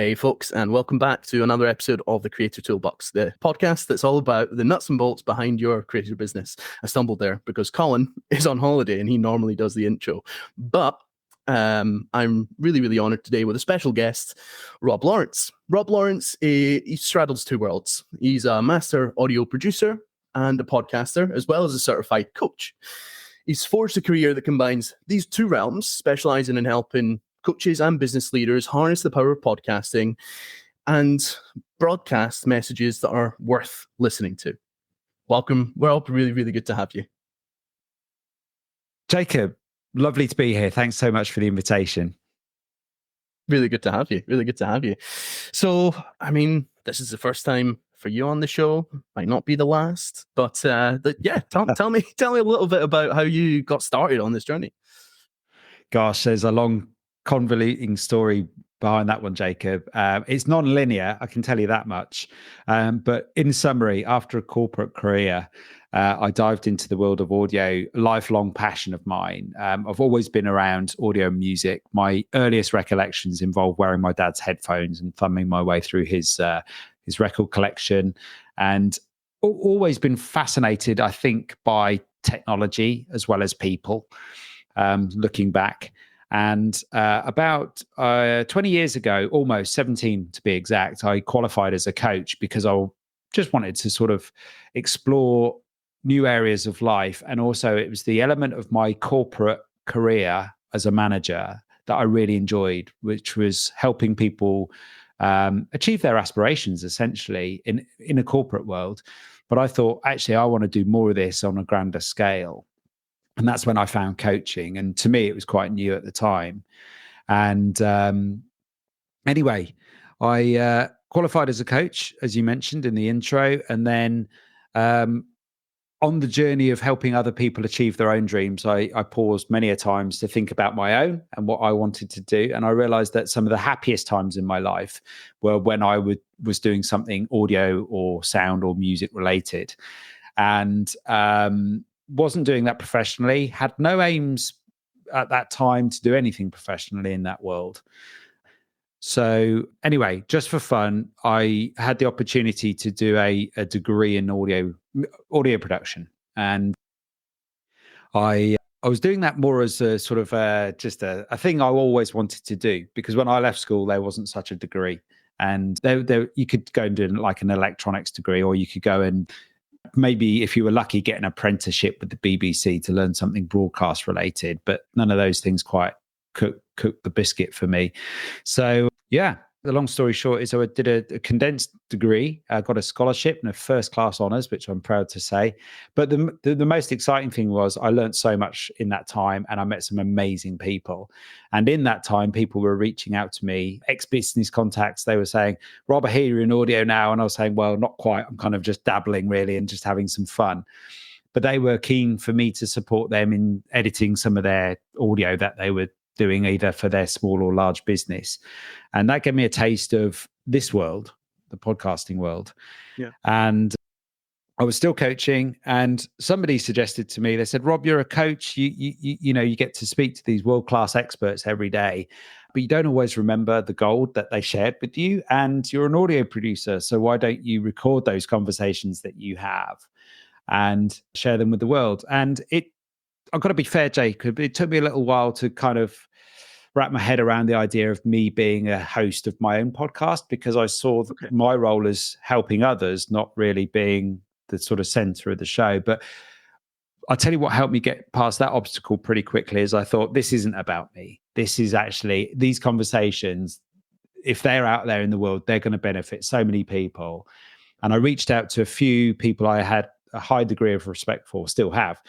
Hey folks, and welcome back to another episode of the Creator Toolbox, the podcast that's all about the nuts and bolts behind your creator business. I stumbled there because Colin is on holiday and he normally does the intro. But I'm really honored today with a special guest, Rob Lawrence. Rob Lawrence, he straddles two worlds. He's a master audio producer and a podcaster, as well as a certified coach. He's forged a career that combines these two realms, specializing in helping coaches and business leaders harness the power of podcasting and broadcast messages that are worth listening to. Welcome. We're all really good to have you. Jacob, lovely to be here. Thanks so much for the invitation. Really good to have you. Really good to have you. So, I mean, this is the first time for you on the show. Might not be the last, but tell me a little bit about how you got started on this journey. Gosh, there's a long convoluting story behind that one, Jacob. It's non-linear, I can tell you that much. But in summary, after a corporate career, I dived into the world of audio, lifelong passion of mine. I've always been around audio and music. My earliest recollections involve wearing my dad's headphones and thumbing my way through his record collection, and always been fascinated, I think, by technology as well as people, looking back. And about 20 years ago, almost 17 to be exact, I qualified as a coach because I just wanted to sort of explore new areas of life. And also it was the element of my corporate career as a manager that I really enjoyed, which was helping people achieve their aspirations, essentially, in a corporate world. But I thought, actually, I want to do more of this on a grander scale. And that's when I found coaching. And to me, it was quite new at the time. And anyway, I qualified as a coach, as you mentioned in the intro. And then on the journey of helping other people achieve their own dreams, I paused many a times to think about my own and what I wanted to do. And I realized that some of the happiest times in my life were when I was doing something audio or sound or music related. And wasn't doing that professionally, had no aims at that time to do anything professionally in that world. So anyway, just for fun, I had the opportunity to do a degree in audio production. And I was doing that more as a sort of just a thing I always wanted to do, because when I left school, there wasn't such a degree. And there you could go and do like an electronics degree, or you could go and maybe, if you were lucky, get an apprenticeship with the BBC to learn something broadcast related, but none of those things quite cook the biscuit for me. So yeah, the long story short is I did a condensed degree. I got a scholarship and a first class honours, which I'm proud to say. But the most exciting thing was I learned so much in that time, and I met some amazing people. And in that time, people were reaching out to me, ex-business contacts. They were saying, Rob, I hear you're in audio now. And I was saying, well, not quite. I'm kind of just dabbling really and just having some fun. But they were keen for me to support them in editing some of their audio that they were doing, either for their small or large business. And that gave me a taste of this world, the podcasting world. Yeah. And I was still coaching, and somebody suggested to me, they said, Rob, you're a coach. You know, you get to speak to these world-class experts every day, but you don't always remember the gold that they shared with you. And you're an audio producer, so why don't you record those conversations that you have and share them with the world? And I've got to be fair, Jacob, it took me a little while to kind of wrap my head around the idea of me being a host of my own podcast, because I saw my role as helping others, not really being the sort of center of the show. But I'll tell you what helped me get past that obstacle pretty quickly is I thought, this isn't about me. This is actually, these conversations, if they're out there in the world, they're going to benefit so many people. And I reached out to a few people I had a high degree of respect for, still have.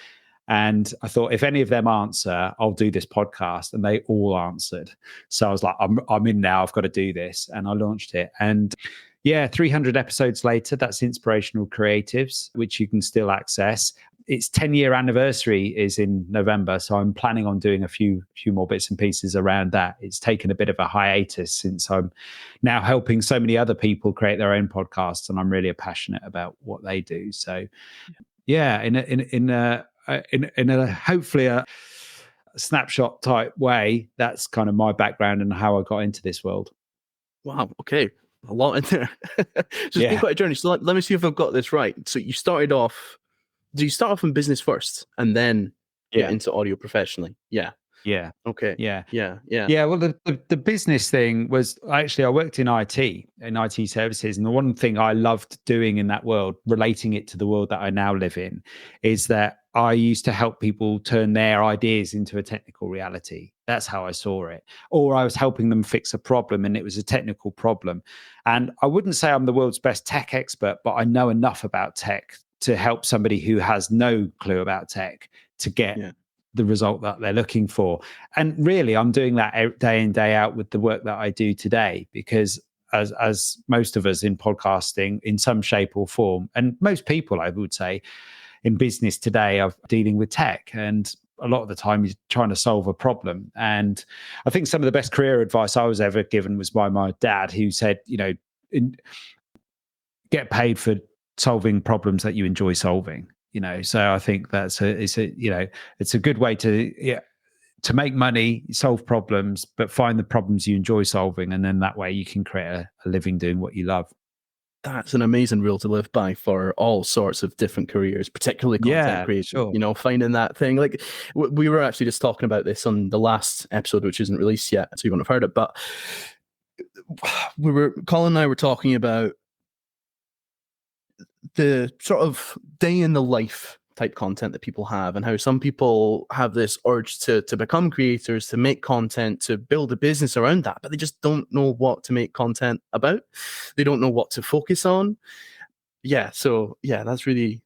And I thought, if any of them answer, I'll do this podcast. And they all answered. So I was like, I'm in now. I've got to do this. And I launched it. And yeah, 300 episodes later, that's Inspirational Creatives, which you can still access. Its 10-year anniversary is in November. So I'm planning on doing a few more bits and pieces around that. It's taken a bit of a hiatus since I'm now helping so many other people create their own podcasts. And I'm really passionate about what they do. So yeah, in a hopefully a snapshot type way, that's kind of my background and how I got into this world. Wow. Okay. A lot in there. So it's been Yeah. quite a journey. So let me see if I've got this right. So you started off, do you start off in business first and then get Yeah. into audio professionally? Yeah. Yeah. Okay. Yeah. Yeah. Yeah. Yeah, well, the business thing was actually I worked in IT services, and the one thing I loved doing in that world, relating it to the world that I now live in, is that I used to help people turn their ideas into a technical reality. That's how I saw it. Or I was helping them fix a problem, and it was a technical problem. And I wouldn't say I'm the world's best tech expert, but I know enough about tech to help somebody who has no clue about tech to get Yeah. the result that they're looking for. And really, I'm doing that day in, day out with the work that I do today, because as most of us in podcasting in some shape or form, and most people, I would say, in business today are dealing with tech. And a lot of the time you're trying to solve a problem. And I think some of the best career advice I was ever given was by my dad, who said, get paid for solving problems that you enjoy solving. So I think it's a good way to make money, solve problems, but find the problems you enjoy solving, and then that way you can create a living doing what you love. That's an amazing rule to live by for all sorts of different careers, particularly content Yeah, for creation. sure. Finding that thing. Like we were actually just talking about this on the last episode, which isn't released yet, so you won't have heard it. But Colin and I were talking about the sort of day in the life type content that people have, and how some people have this urge to become creators, to make content, to build a business around that, but they just don't know what to make content about. They don't know what to focus on. Yeah, so yeah, that's really,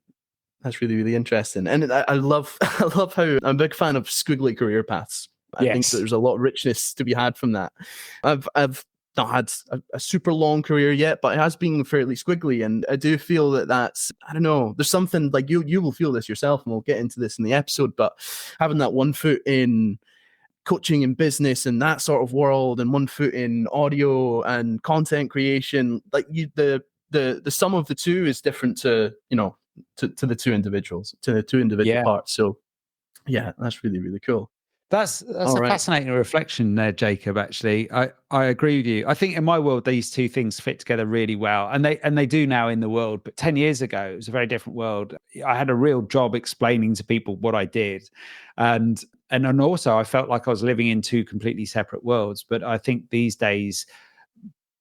really interesting. And I love I love how I'm a big fan of squiggly career paths. I think Yes. there's a lot of richness to be had from that. I've not had a super long career yet, but it has been fairly squiggly. And I do feel that that's, I don't know, there's something like you will feel this yourself, and we'll get into this in the episode, but having that one foot in coaching and business and that sort of world, and one foot in audio and content creation, like the sum of the two is different to to the two individual Yeah. parts. So yeah, that's really, really cool. That's All a right. fascinating reflection there, Jacob. Actually, I agree with you. I think in my world these two things fit together really well, and they do now in the world. But 10 years ago, it was a very different world. I had a real job explaining to people what I did, and also I felt like I was living in two completely separate worlds. But I think these days,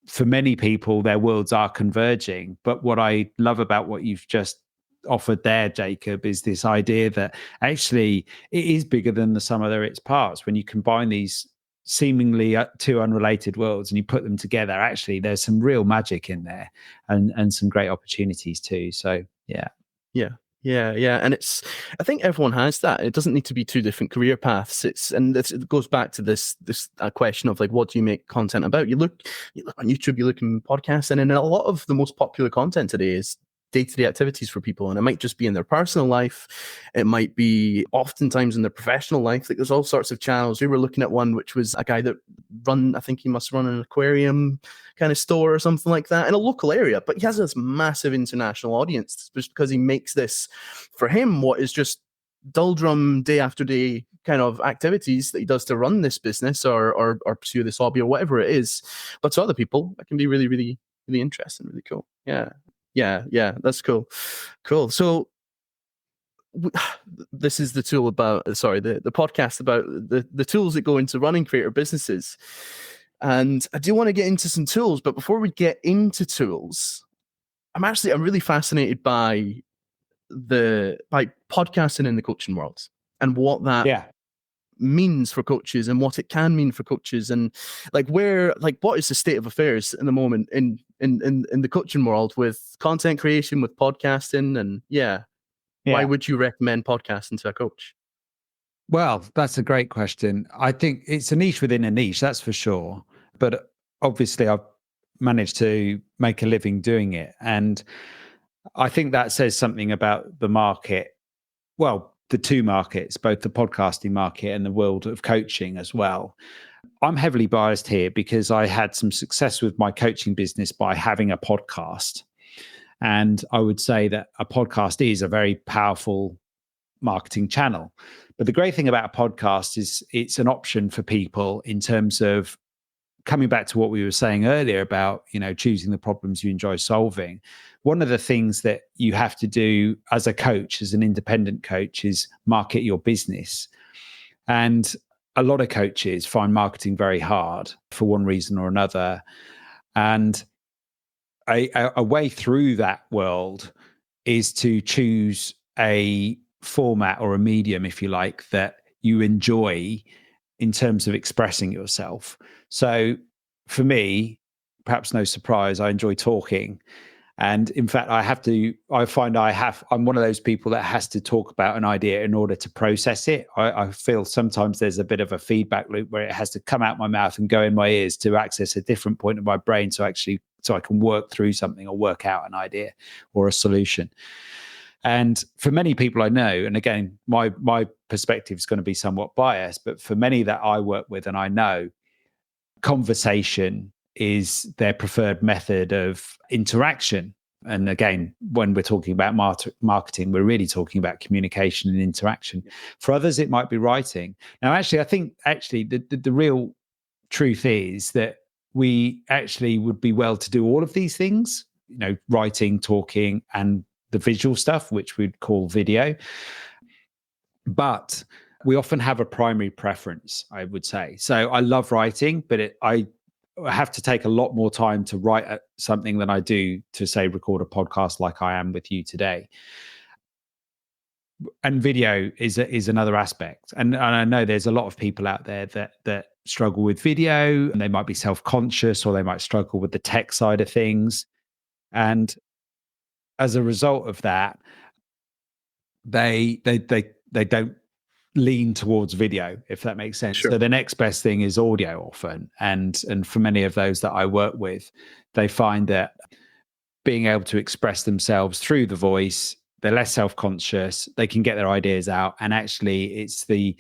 for many people, their worlds are converging. But what I love about what you've just offered there, Jacob, is this idea that actually it is bigger than the sum of its parts. When you combine these seemingly two unrelated worlds and you put them together, actually there's some real magic in there, and some great opportunities too. So yeah. Yeah. Yeah. And I think everyone has that. It doesn't need to be two different career paths. It goes back to this question of like, what do you make content about? You look on YouTube, you look in podcasts, and a lot of the most popular content today is day-to-day activities for people. And it might just be in their personal life. It might be oftentimes in their professional life. Like there's all sorts of channels. We were looking at one, which was a guy that I think he must run an aquarium kind of store or something like that in a local area, but he has this massive international audience just because he makes this, for him, what is just doldrum day after day kind of activities that he does to run this business or pursue this hobby or whatever it is. But to other people, that can be really, really, really interesting, really cool. Yeah, that's cool. This is the podcast about the tools that go into running creator businesses. And I do want to get into some tools, but before we get into tools, I'm really fascinated by podcasting in the coaching world and what that Yeah. means for coaches and what it can mean for coaches, and what is the state of affairs in the moment in the coaching world with content creation, with podcasting, and why Yeah. would you recommend podcasting to a coach? Well, that's a great question. I think it's a niche within a niche, that's for sure. But obviously, I've managed to make a living doing it. And I think that says something about the market. Well, the two markets, both the podcasting market and the world of coaching as well. I'm heavily biased here because I had some success with my coaching business by having a podcast. And I would say that a podcast is a very powerful marketing channel. But the great thing about a podcast is it's an option for people in terms of coming back to what we were saying earlier about, choosing the problems you enjoy solving, one of the things that you have to do as a coach, as an independent coach, is market your business. And a lot of coaches find marketing very hard for one reason or another. And a way through that world is to choose a format or a medium, if you like, that you enjoy in terms of expressing yourself. So for me, perhaps no surprise, I enjoy talking. And in fact, I'm one of those people that has to talk about an idea in order to process it. I feel sometimes there's a bit of a feedback loop where it has to come out my mouth and go in my ears to access a different point of my brain. So I can work through something or work out an idea or a solution. And for many people I know, and again, my perspective is going to be somewhat biased, but for many that I work with and I know, conversation is their preferred method of interaction. And again, when we're talking about marketing, we're really talking about communication and interaction. For others, it might be writing. Now, actually, I think the real truth is that we actually would be well to do all of these things, writing, talking, and the visual stuff, which we'd call video. But we often have a primary preference, I would say. So I love writing, but I have to take a lot more time to write something than I do to, say, record a podcast like I am with you today. And video is another aspect. And I know there's a lot of people out there that struggle with video, and they might be self-conscious, or they might struggle with the tech side of things. And as a result of that, they don't lean towards video, if that makes sense. Sure. So the next best thing is audio often. And for many of those that I work with, they find that being able to express themselves through the voice, they're less self-conscious, they can get their ideas out. And actually it's there's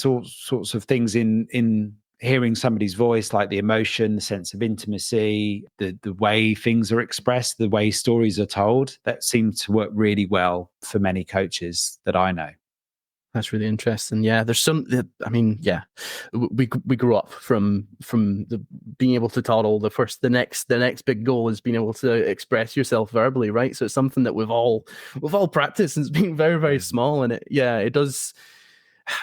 all sorts of things in hearing somebody's voice, like the emotion, the sense of intimacy, the way things are expressed, the way stories are told, that seems to work really well for many coaches that I know. That's really interesting. Yeah, there's we grew up from the being able to toddle. The next big goal is being able to express yourself verbally, right? So it's something that we've all practiced since being very, very small, and it does.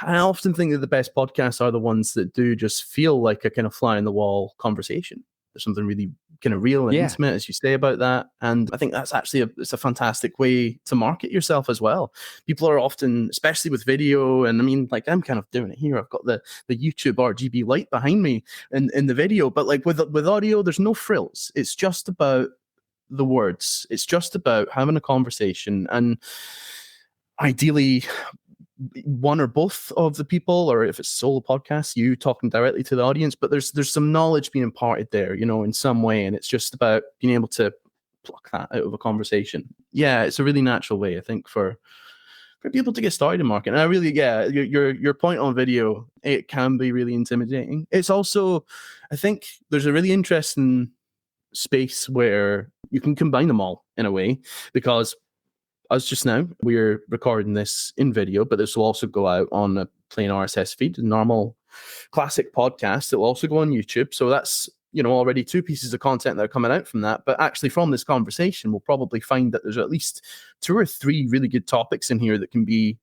I often think that the best podcasts are the ones that do just feel like a kind of fly in the wall conversation. There's something really kind of real and intimate, as you say, about that. And I think that's actually it's a fantastic way to market yourself as well. People are often, especially with video, and I mean, like I'm kind of doing it here. I've got the YouTube RGB light behind me in the video, but like with audio, there's no frills. It's just about the words. It's just about having a conversation, and ideally one or both of the people, or if it's solo podcast, you talking directly to the audience, but there's some knowledge being imparted there, in some way, and it's just about being able to pluck that out of a conversation. Yeah, it's a really natural way, I think, for people to get started in marketing. And I really, your point on video, it can be really intimidating. It's also, I think there's a really interesting space where you can combine them all in a way, because us just now, we're recording this in video, but this will also go out on a plain RSS feed, a normal classic podcast. It will also go on YouTube. So that's, already two pieces of content that are coming out from that. But actually from this conversation, we'll probably find that there's at least 2 or 3 really good topics in here that can be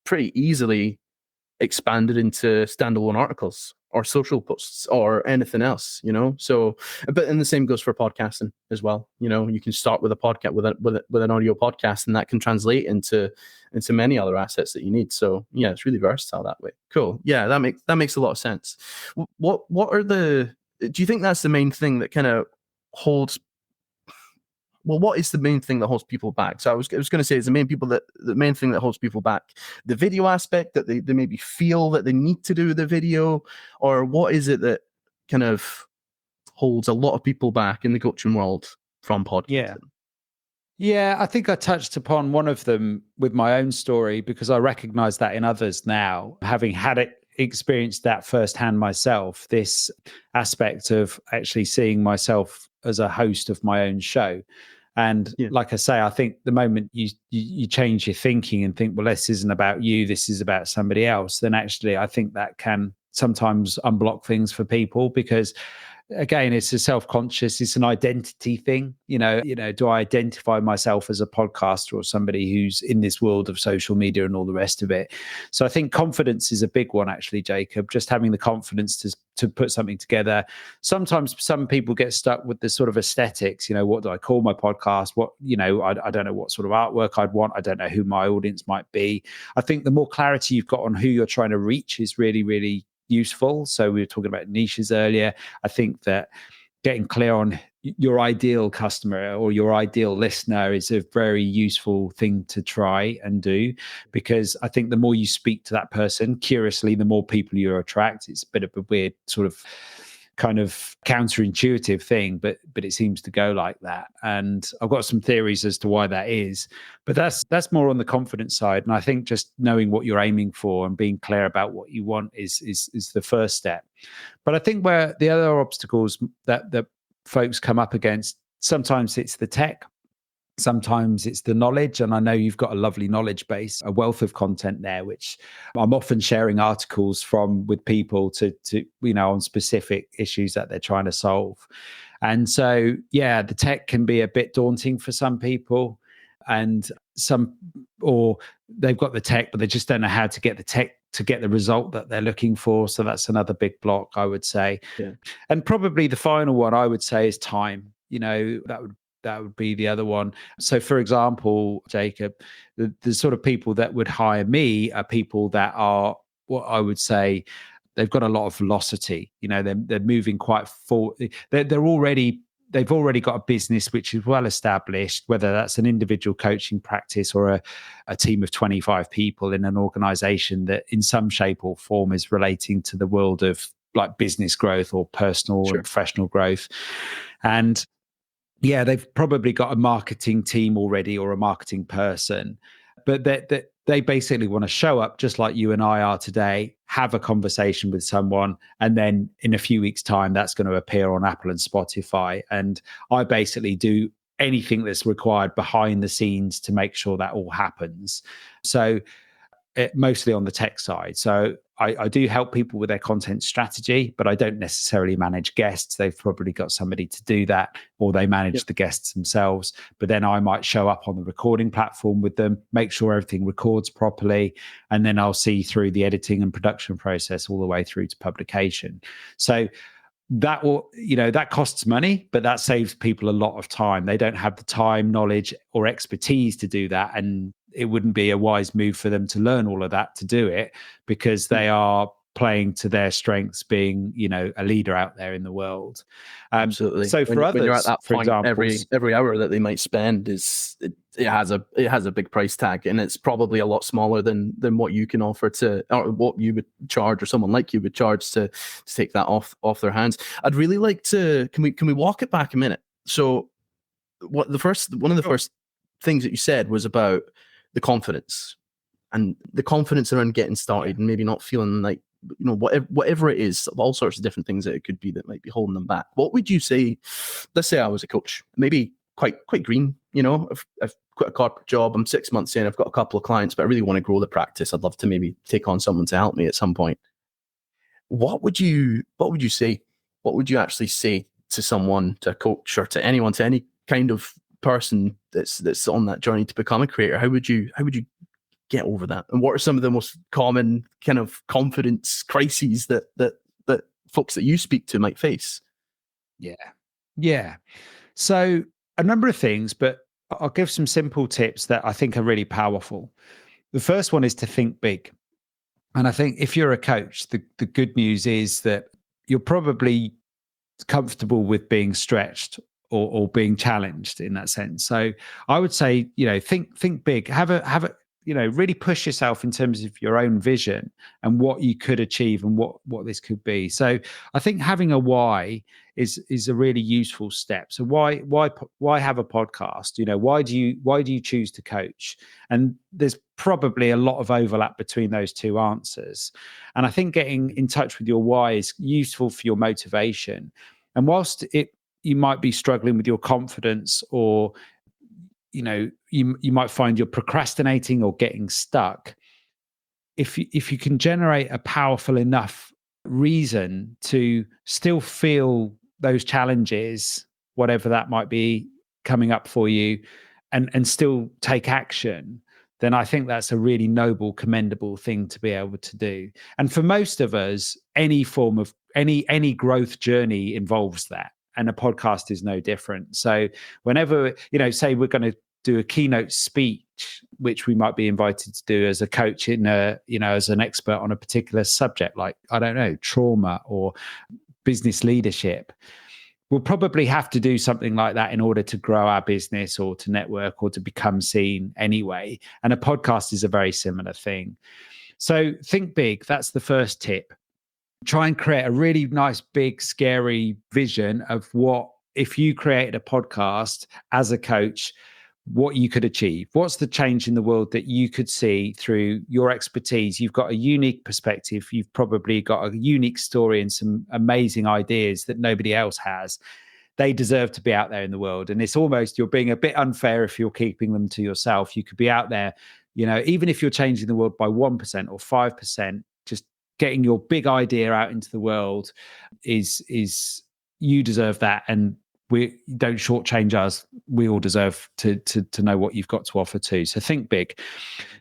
pretty easily expanded into standalone articles or social posts or anything else, So, but and the same goes for podcasting as well. You can start with a podcast with an audio podcast, and that can translate into many other assets that you need. So yeah, it's really versatile that way. Cool. Yeah, that makes a lot of sense. Do you think that's the main thing that kind of holds? Well, what is the main thing that holds people back? So I was going to say, is the main thing that holds people back the video aspect, that they maybe feel that they need to do the video, or what is it that kind of holds a lot of people back in the coaching world from podcasting? Yeah, I think I touched upon one of them with my own story, because I recognize that in others now, having experienced that firsthand myself, this aspect of actually seeing myself as a host of my own show. And like I say, I think the moment you change your thinking and think, well, this isn't about you, this is about somebody else, then actually I think that can sometimes unblock things for people, because again, it's a self-conscious, it's an identity thing. Do I identify myself as a podcaster or somebody who's in this world of social media and all the rest of it? So I think confidence is a big one, actually, Jacob. Just having the confidence to put something together. Sometimes some people get stuck with the sort of aesthetics. What do I call my podcast? I don't know what sort of artwork I'd want. I don't know who my audience might be. I think the more clarity you've got on who you're trying to reach is really, really useful. So we were talking about niches earlier. I think that getting clear on your ideal customer or your ideal listener is a very useful thing to try and do, because I think the more you speak to that person curiously, the more people you attract. It's a bit of a weird sort of kind of counterintuitive thing, but it seems to go like that. And I've got some theories as to why that is, but that's more on the confidence side. And I think just knowing what you're aiming for and being clear about what you want is the first step. But I think where the other obstacles that folks come up against, sometimes it's the tech, sometimes it's the knowledge. And I know you've got a lovely knowledge base, a wealth of content there, which I'm often sharing articles with people to on specific issues that they're trying to solve. And so, yeah, the tech can be a bit daunting for some people, and or they've got the tech, but they just don't know how to get the tech to get the result that they're looking for. So that's another big block, I would say. Yeah. And probably the final one I would say is time. That would be the other one. So, for example, Jacob, the sort of people that would hire me are people that are, what I would say, they've got a lot of velocity. They're moving quite forward. They've already got a business which is well established, whether that's an individual coaching practice or a team of 25 people in an organization that in some shape or form is relating to the world of like business growth or personal and professional growth. And yeah, they've probably got a marketing team already or a marketing person, but they basically want to show up just like you and I are today, have a conversation with someone, and then in a few weeks' time, that's going to appear on Apple and Spotify. And I basically do anything that's required behind the scenes to make sure that all happens. So mostly on the tech side. So I do help people with their content strategy, but I don't necessarily manage guests. They've probably got somebody to do that, or they manage the guests themselves. But then I might show up on the recording platform with them, make sure everything records properly, and then I'll see through the editing and production process all the way through to publication. So that will, that costs money, but that saves people a lot of time. They don't have the time, knowledge, or expertise to do that. And it wouldn't be a wise move for them to learn all of that to do it, because they are playing to their strengths, being, a leader out there in the world. Absolutely. So for others, when you're at that point, for example, every hour that they might spend it has a big price tag, and it's probably a lot smaller than what you can offer or what you would charge, or someone like you would charge to take that off their hands. I'd really like to, can we walk it back a minute? So one of the first things that you said was about the confidence around getting started, and maybe not feeling like, whatever it is, all sorts of different things that it could be that might be holding them back. What would you say? Let's say I was a coach, maybe quite green. I've quit a corporate job. I'm 6 months in. I've got a couple of clients, but I really want to grow the practice. I'd love to maybe take on someone to help me at some point. What would you say? What would you actually say to someone, to a coach, or to anyone, to any kind of person that's on that journey to become a creator? How would you get over that? And what are some of the most common kind of confidence crises that folks that you speak to might face? Yeah. So a number of things, but I'll give some simple tips that I think are really powerful. The first one is to think big. And I think if you're a coach, the good news is that you're probably comfortable with being stretched or being challenged in that sense. So I would say, think big, have a really push yourself in terms of your own vision and what you could achieve and what this could be. So I think having a why is a really useful step. So why have a podcast? Why do you choose to coach? And there's probably a lot of overlap between those two answers. And I think getting in touch with your why is useful for your motivation. And whilst you might be struggling with your confidence, or you might find you're procrastinating or getting stuck, if you can generate a powerful enough reason to still feel those challenges, whatever that might be coming up for you, and still take action, then I think that's a really noble, commendable thing to be able to do. And for most of us, any form of any growth journey involves that. And a podcast is no different. So whenever, say we're going to do a keynote speech, which we might be invited to do as a coach as an expert on a particular subject, like, I don't know, trauma or business leadership, we'll probably have to do something like that in order to grow our business or to network or to become seen anyway. And a podcast is a very similar thing. So think big. That's the first tip. Try and create a really nice, big, scary vision of what, if you created a podcast as a coach, what you could achieve. What's the change in the world that you could see through your expertise? You've got a unique perspective. You've probably got a unique story and some amazing ideas that nobody else has. They deserve to be out there in the world. And it's almost, you're being a bit unfair if you're keeping them to yourself. You could be out there, even if you're changing the world by 1% or 5%, just getting your big idea out into the world is you deserve that. And we don't shortchange us. We all deserve to know what you've got to offer too. So think big.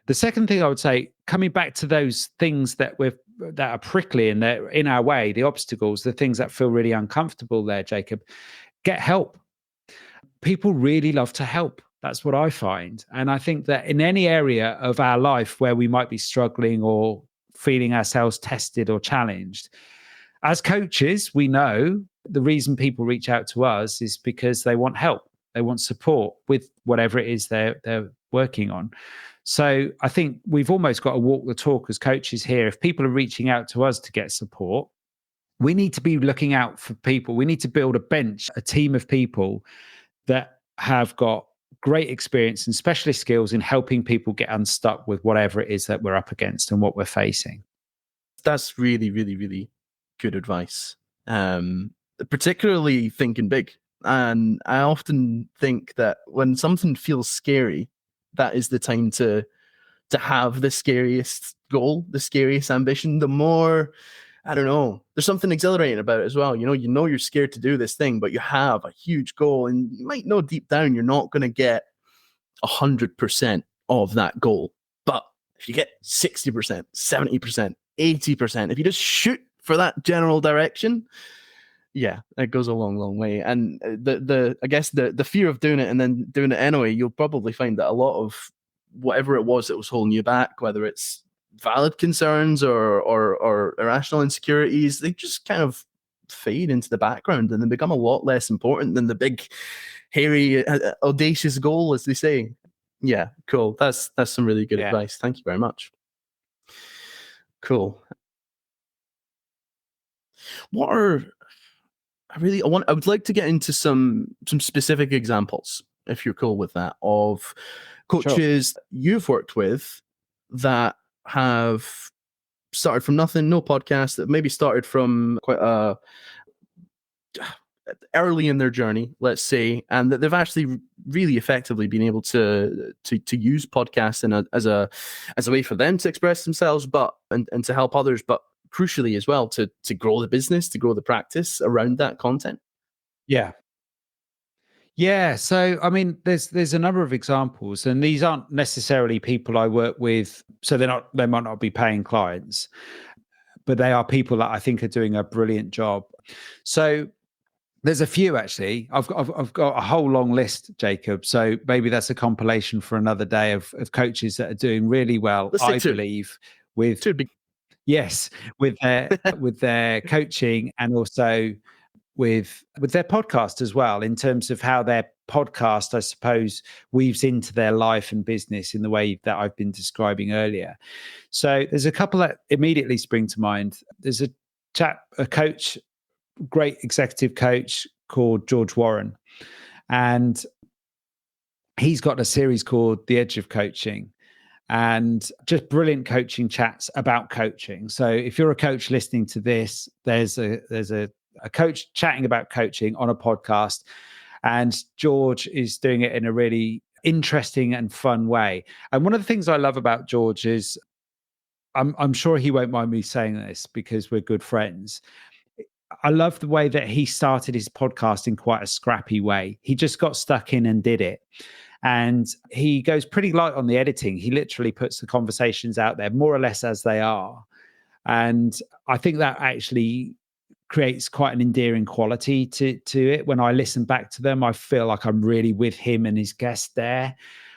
The second thing I would say, coming back to those things that are prickly and they're in our way, the obstacles, the things that feel really uncomfortable there, Jacob, get help. People really love to help. That's what I find. And I think that in any area of our life where we might be struggling or feeling ourselves tested or challenged, as coaches, we know the reason people reach out to us is because they want help. They want support with whatever it is they're working on. So I think we've almost got to walk the talk as coaches here. If people are reaching out to us to get support, we need to be looking out for people. We need to build a bench, a team of people that have got great experience and specialist skills in helping people get unstuck with whatever it is that we're up against and what we're facing. That's really, really, really good advice. Particularly thinking big. And I often think that when something feels scary, that is the time to have the scariest goal, the scariest ambition. The more, I don't know, there's something exhilarating about it as well. You know you're scared to do this thing, but you have a huge goal, and you might know deep down you're not going to get 100% of that goal. But if you get 60%, 70%, 80%, if you just shoot for that general direction, yeah, it goes a long, long way. And I guess the fear of doing it and then doing it anyway, you'll probably find that a lot of whatever it was that was holding you back, whether it's valid concerns or irrational insecurities, they just kind of fade into the background and then become a lot less important than the big, hairy, audacious goal, as they say. Yeah, cool. That's some really good advice. Thank you very much. Cool. I would like to get into some specific examples, if you're cool with that, of coaches you've worked with that have started from nothing, no podcast, that maybe started from quite early in their journey, let's say, and that they've actually really effectively been able to use podcasts as a way for them to express themselves, and to help others, but crucially as well to grow the business, to grow the practice around that content. Yeah. So, I mean, there's a number of examples, and these aren't necessarily people I work with, so they might not be paying clients, but they are people that I think are doing a brilliant job. So there's a few actually. I've got a whole long list, Jacob. So maybe that's a compilation for another day of coaches that are doing really well, I believe, with their coaching and also with their podcast as well, in terms of how their podcast, I suppose, weaves into their life and business in the way that I've been describing earlier. So there's a couple that immediately spring to mind. There's a coach, great executive coach called George Warren, and he's got a series called The Edge of Coaching, and just brilliant coaching chats about coaching. So if you're a coach listening to this, there's a coach chatting about coaching on a podcast, and George is doing it in a really interesting and fun way. And one of the things I love about George is I'm sure he won't mind me saying this because we're good friends. I love the way that he started his podcast in quite a scrappy way. He just got stuck in and did it. And he goes pretty light on the editing. He literally puts the conversations out there more or less as they are. And I think that actually creates quite an endearing quality to it. When I listen back to them, I feel like I'm really with him and his guest there.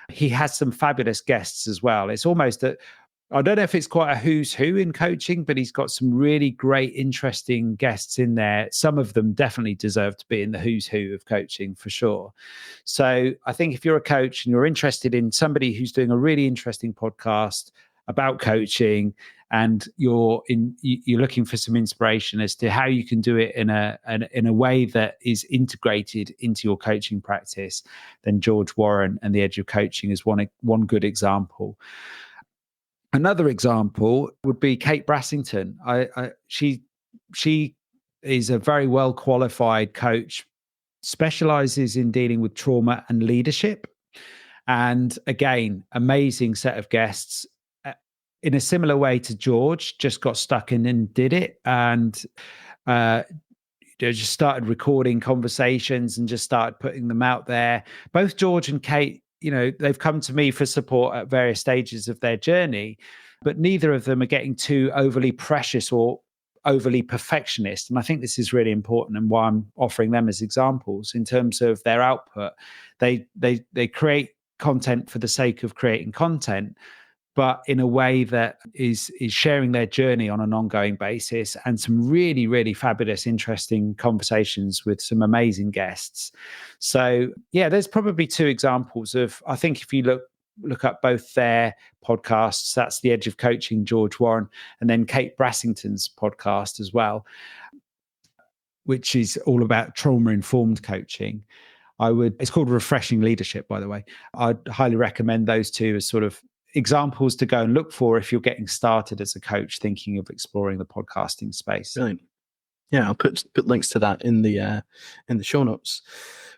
He has some fabulous guests as well. It's almost I don't know if it's quite a who's who in coaching, but he's got some really great, interesting guests in there. Some of them definitely deserve to be in the who's who of coaching for sure. So I think if you're a coach and you're interested in somebody who's doing a really interesting podcast about coaching, and you're looking for some inspiration as to how you can do it in a way that is integrated into your coaching practice, then George Warren and The Edge of Coaching is one good example. Another example would be Kate Brassington. She is a very well qualified coach, specializes in dealing with trauma and leadership. And again, amazing set of guests. In a similar way to George, just got stuck in and did it. And just started recording conversations and just started putting them out there. Both George and Kate, they've come to me for support at various stages of their journey, but neither of them are getting too overly precious or overly perfectionist. And I think this is really important, and why I'm offering them as examples in terms of their output. They create content for the sake of creating content, but in a way that is sharing their journey on an ongoing basis, and some really, really fabulous, interesting conversations with some amazing guests. So yeah, there's probably two examples of, I think if you look up both their podcasts, that's The Edge of Coaching, George Warren, and then Kate Brassington's podcast as well, which is all about trauma-informed coaching. It's called Refreshing Leadership, by the way. I'd highly recommend those two as sort of examples to go and look for if you're getting started as a coach thinking of exploring the podcasting space. Brilliant. Yeah, I'll put links to that in the show notes.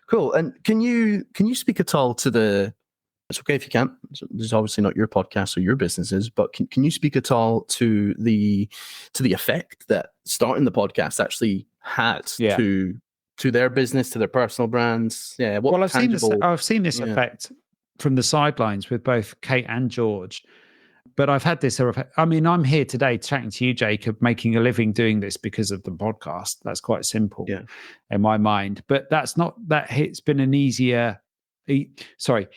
Cool. And can you speak at all to the? It's okay if you can't. This is obviously not your podcast or your businesses, but can you speak at all to the effect that starting the podcast actually had to their business, to their personal brands? Yeah. I've seen this effect from the sidelines with both Kate and George, but I've had this. I mean, I'm here today chatting to you, Jacob, making a living doing this because of the podcast. That's quite simple in my mind. But that's not that it's been an easier. Sorry,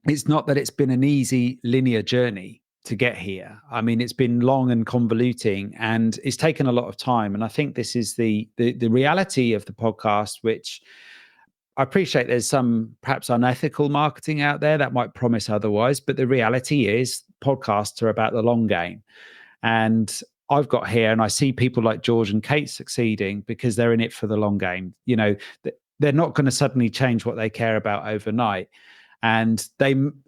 it's not that it's been an easy linear journey to get here. I mean, it's been long and convoluting, and it's taken a lot of time. And I think this is the reality of the podcast, which I appreciate there's some perhaps unethical marketing out there that might promise otherwise, but the reality is podcasts are about the long game. And I've got here and I see people like George and Kate succeeding because they're in it for the long game. They're not going to suddenly change what they care about overnight. And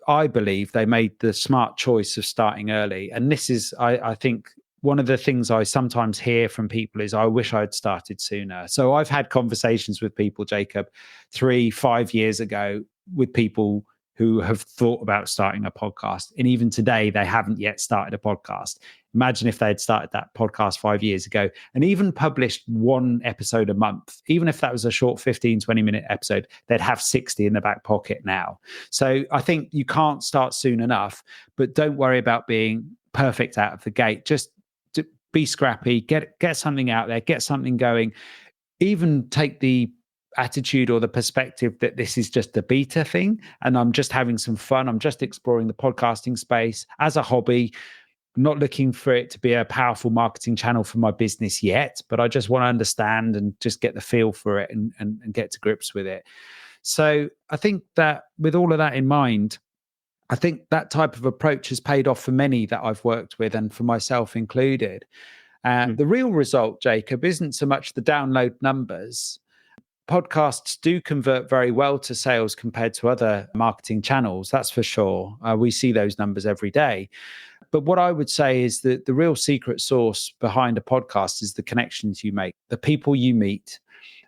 I believe they made the smart choice of starting early. And this is, I think, one of the things I sometimes hear from people is, I wish I'd started sooner. So I've had conversations with people, Jacob, 3-5 years ago, with people who have thought about starting a podcast. And even today, they haven't yet started a podcast. Imagine if they had started that podcast 5 years ago and even published one episode a month. Even if that was a short 15-20 minute episode, they'd have 60 in the back pocket now. So I think you can't start soon enough, but don't worry about being perfect out of the gate. Just be scrappy, get something out there, get something going. Even take the attitude or the perspective that this is just a beta thing and I'm just having some fun. I'm just exploring the podcasting space as a hobby. I'm not looking for it to be a powerful marketing channel for my business yet, but I just want to understand and just get the feel for it and get to grips with it. So I think that with all of that in mind, I think that type of approach has paid off for many that I've worked with, and for myself included. The real result, Jacob, isn't so much the download numbers. Podcasts do convert very well to sales compared to other marketing channels, that's for sure. We see those numbers every day. But what I would say is that the real secret sauce behind a podcast is the connections you make, the people you meet.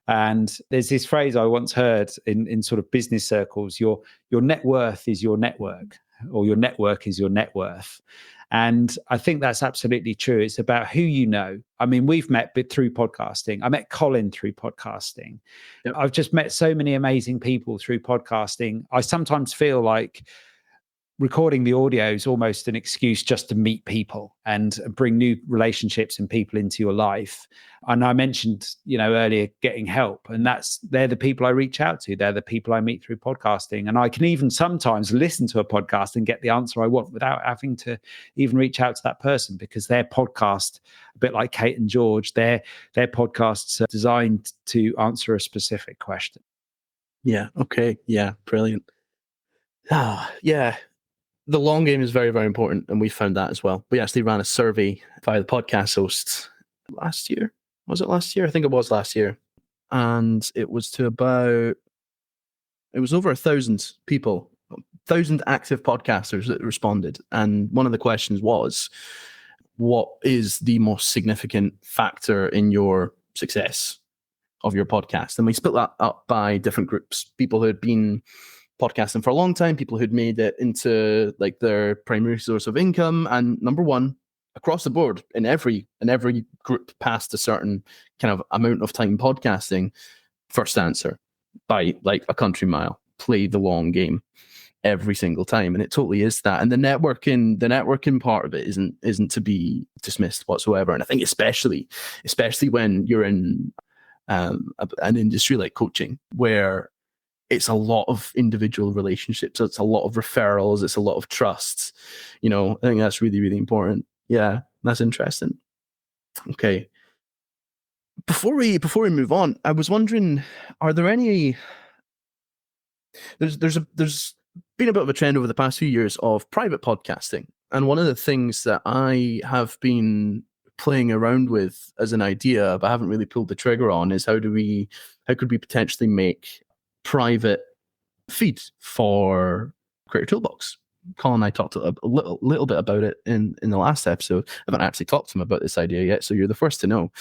And there's this phrase I once heard in sort of business circles, your net worth is your network, or your network is your net worth. And I think that's absolutely true. It's about who you know. I mean, we've met through podcasting. I met Colin through podcasting. Yep. I've just met so many amazing people through podcasting. I sometimes feel like recording the audio is almost an excuse just to meet people and bring new relationships and people into your life. And I mentioned, earlier, getting help, and they're the people I reach out to. They're the people I meet through podcasting. And I can even sometimes listen to a podcast and get the answer I want without having to even reach out to that person, because their podcast, a bit like Kate and George, their podcasts are designed to answer a specific question. Yeah. Okay. Yeah. Brilliant. Yeah. The long game is very, very important, and we found that as well. We actually ran a survey via the podcast hosts last year. Was it last year? I think it was last year. And it was over 1,000 people, 1,000 active podcasters that responded. And one of the questions was, what is the most significant factor in your success of your podcast? And we split that up by different groups. People who had been podcasting for a long time, people who'd made it into like their primary source of income, and number one across the board in every group past a certain kind of amount of time podcasting, first answer by like a country mile: play the long game every single time. And it totally is that. And the networking part of it isn't to be dismissed whatsoever. And I think especially when you're in an industry like coaching, where it's a lot of individual relationships. It's a lot of referrals. It's a lot of trust. I think that's really, really important. Yeah, that's interesting. Okay. Before we move on, I was wondering, are there any? There's been a bit of a trend over the past few years of private podcasting, and one of the things that I have been playing around with as an idea, but I haven't really pulled the trigger on, is how could we potentially make private feed for Creator Toolbox. Colin and I talked a little bit about it in the last episode. I haven't actually talked to him about this idea yet, so you're the first to know.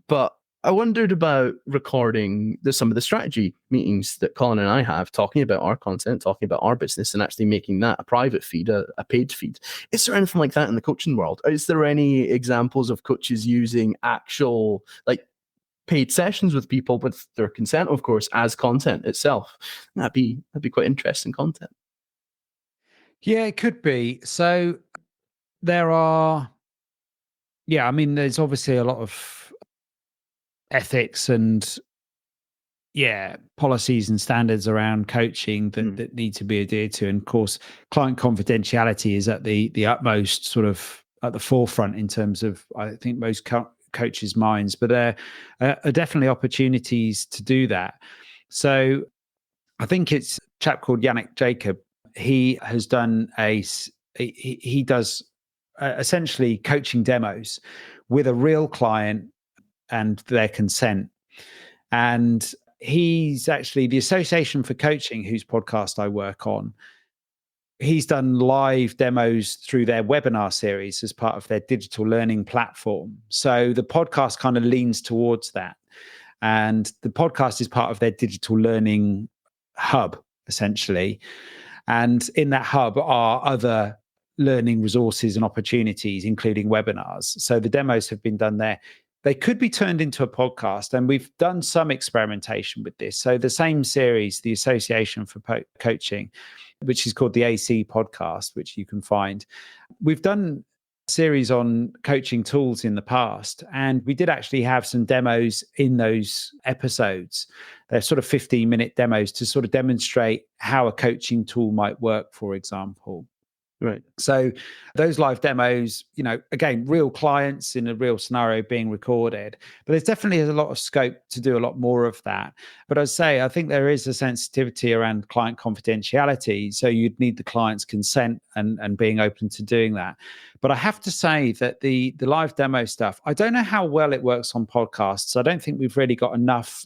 But I wondered about recording some of the strategy meetings that Colin and I have, talking about our content, talking about our business, and actually making that a private feed, a paid feed. Is there anything like that in the coaching world? Is there any examples of coaches using actual paid sessions with people with their consent, of course, as content itself? That'd be quite interesting content. Yeah, it could be. So there are, there's obviously a lot of ethics and policies and standards around coaching that need to be adhered to. And of course, client confidentiality is at the utmost sort of at the forefront in terms of, I think, most coaches' minds, but there are definitely opportunities to do that. So I think it's a chap called Yannick Jacob. He has done he does essentially coaching demos with a real client and their consent. And he's actually the Association for Coaching, whose podcast I work on. He's done live demos through their webinar series as part of their digital learning platform. So the podcast kind of leans towards that. And the podcast is part of their digital learning hub, essentially. And in that hub are other learning resources and opportunities, including webinars. So the demos have been done there. They could be turned into a podcast, and we've done some experimentation with this. So the same series, the Association for Coaching, which is called the AC podcast, which you can find. We've done a series on coaching tools in the past, and we did actually have some demos in those episodes. They're sort of 15-minute demos to sort of demonstrate how a coaching tool might work, for example. Right. So those live demos, again, real clients in a real scenario being recorded, but there's definitely a lot of scope to do a lot more of that. But I think there is a sensitivity around client confidentiality. So you'd need the client's consent and being open to doing that. But I have to say that the live demo stuff, I don't know how well it works on podcasts. I don't think we've really got enough,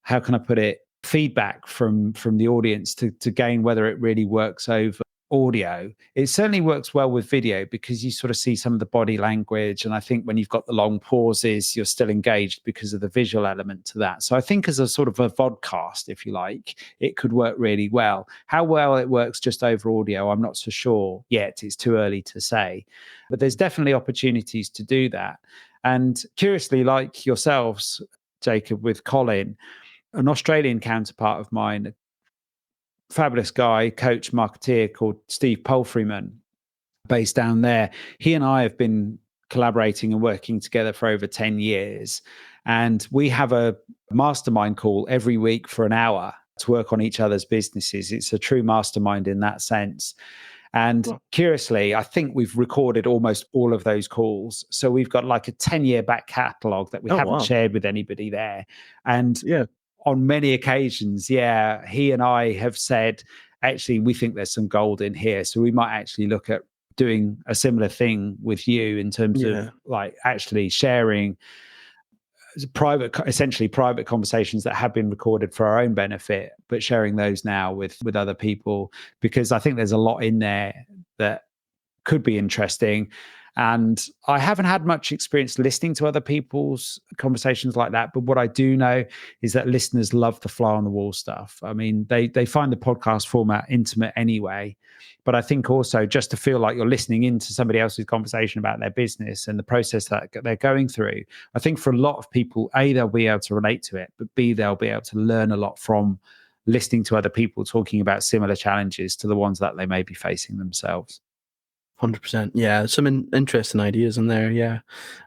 how can I put it, feedback from the audience to gain whether it really works over audio. It certainly works well with video because you sort of see some of the body language. And I think when you've got the long pauses, you're still engaged because of the visual element to that. So I think as a sort of a vodcast, if you like, it could work really well. How well it works just over audio, I'm not so sure yet. It's too early to say. But there's definitely opportunities to do that. And curiously, like yourselves, Jacob, with Colin, an Australian counterpart of mine, fabulous guy, coach, marketeer called Steve Palfreyman, based down there. He and I have been collaborating and working together for over 10 years. And we have a mastermind call every week for an hour to work on each other's businesses. It's a true mastermind in that sense. And curiously, I think we've recorded almost all of those calls. So we've got like a 10-year back catalogue that we haven't shared with anybody there. And on many occasions, he and I have said, actually, we think there's some gold in here. So we might actually look at doing a similar thing with you in terms of like actually sharing essentially private conversations that have been recorded for our own benefit, but sharing those now with other people, because I think there's a lot in there that could be interesting. And I haven't had much experience listening to other people's conversations like that. But what I do know is that listeners love the fly on the wall stuff. I mean, they find the podcast format intimate anyway. But I think also just to feel like you're listening into somebody else's conversation about their business and the process that they're going through, I think for a lot of people, A, they'll be able to relate to it, but B, they'll be able to learn a lot from listening to other people talking about similar challenges to the ones that they may be facing themselves. 100%. Yeah, some interesting ideas in there. Yeah,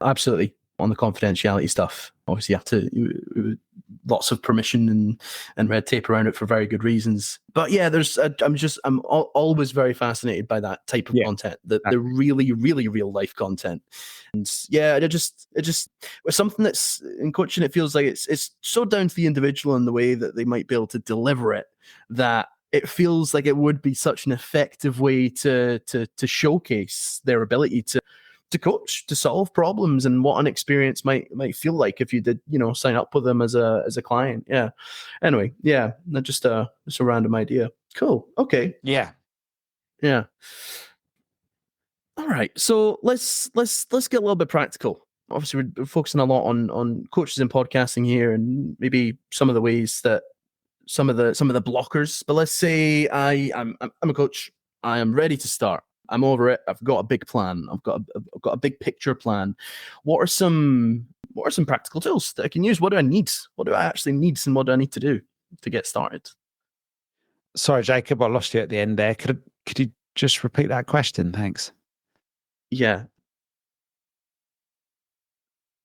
absolutely. On the confidentiality stuff, obviously you have to lots of permission and red tape around it for very good reasons. But yeah, I'm always very fascinated by that type of content, the really, really real life content. And yeah, it just with something that's in coaching, it feels like it's so down to the individual and the way that they might be able to deliver it, that it feels like it would be such an effective way to showcase their ability to coach, to solve problems, and what an experience might feel like if you did, sign up with them as a client. Yeah. Anyway, yeah, not just a random idea. Cool. Okay. Yeah. Yeah. All right. So let's get a little bit practical. Obviously, we're focusing a lot on coaches and podcasting here, and maybe some of the ways that some of the blockers. But let's say I'm a coach. I am ready to start. I'm over it. I've got a big plan. I've got a big picture plan. What are some practical tools that I can use? What do I need? What do I actually need, and what do I need to do to get started? Sorry, Jacob, I lost you at the end there. Could you just repeat that question? Thanks. Yeah.